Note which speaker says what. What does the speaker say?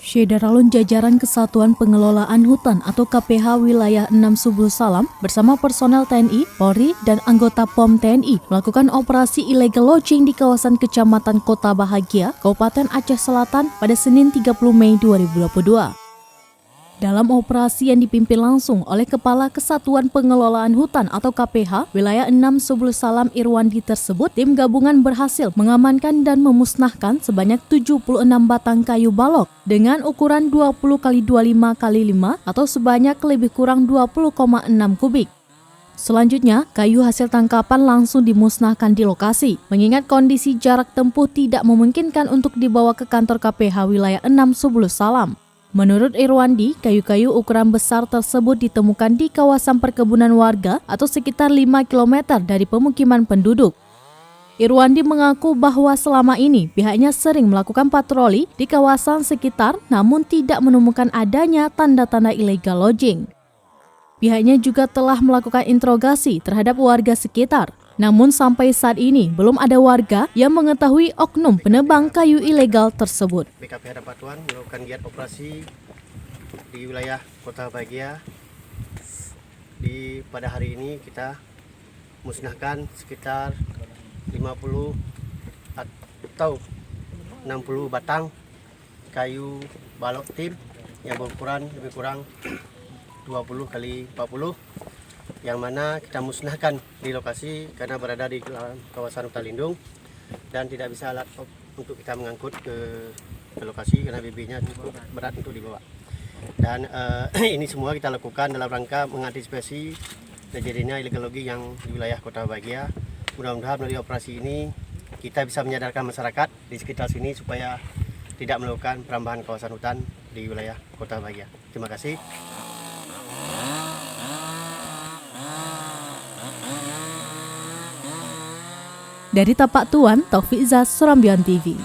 Speaker 1: Syederalun jajaran Kesatuan Pengelolaan Hutan atau KPH Wilayah 6 Subul Salam bersama personel TNI, Polri, dan anggota POM TNI melakukan operasi illegal lodging di kawasan Kecamatan Kota Bahagia, Kabupaten Aceh Selatan pada Senin 30 Mei 2022. Dalam operasi yang dipimpin langsung oleh Kepala Kesatuan Pengelolaan Hutan atau KPH Wilayah 6 Subul Salam Irwandi tersebut, tim gabungan berhasil mengamankan dan memusnahkan sebanyak 76 batang kayu balok dengan ukuran 20 x 25 x 5 atau sebanyak lebih kurang 20,6 kubik. Selanjutnya, kayu hasil tangkapan langsung dimusnahkan di lokasi, mengingat kondisi jarak tempuh tidak memungkinkan untuk dibawa ke kantor KPH Wilayah 6 Subul Salam. Menurut Irwandi, kayu-kayu ukuran besar tersebut ditemukan di kawasan perkebunan warga atau sekitar 5 km dari pemukiman penduduk. Irwandi mengaku bahwa selama ini pihaknya sering melakukan patroli di kawasan sekitar namun tidak menemukan adanya tanda-tanda illegal lodging. Pihaknya juga telah melakukan interogasi terhadap warga sekitar. Namun sampai saat ini belum ada warga yang mengetahui oknum penebang kayu ilegal tersebut.
Speaker 2: BKPH Dapatuan melakukan giat operasi di wilayah Kota Bahagia. Pada hari ini kita musnahkan sekitar 50 atau 60 batang kayu balok tim yang berukuran lebih kurang 20 x 40, yang mana kita musnahkan di lokasi karena berada di kawasan hutan lindung dan tidak bisa alat untuk kita mengangkut ke lokasi karena bibirnya cukup berat untuk dibawa. Dan ini semua kita lakukan dalam rangka mengantisipasi terjadinya illegal logging yang di wilayah Kota Bahagia. Mudah-mudahan melalui operasi ini kita bisa menyadarkan masyarakat di sekitar sini supaya tidak melakukan perambahan kawasan hutan di wilayah Kota Bahagia. Terima kasih.
Speaker 1: Dari Tapak Tuan, Taufik Zaz, Serambian TV.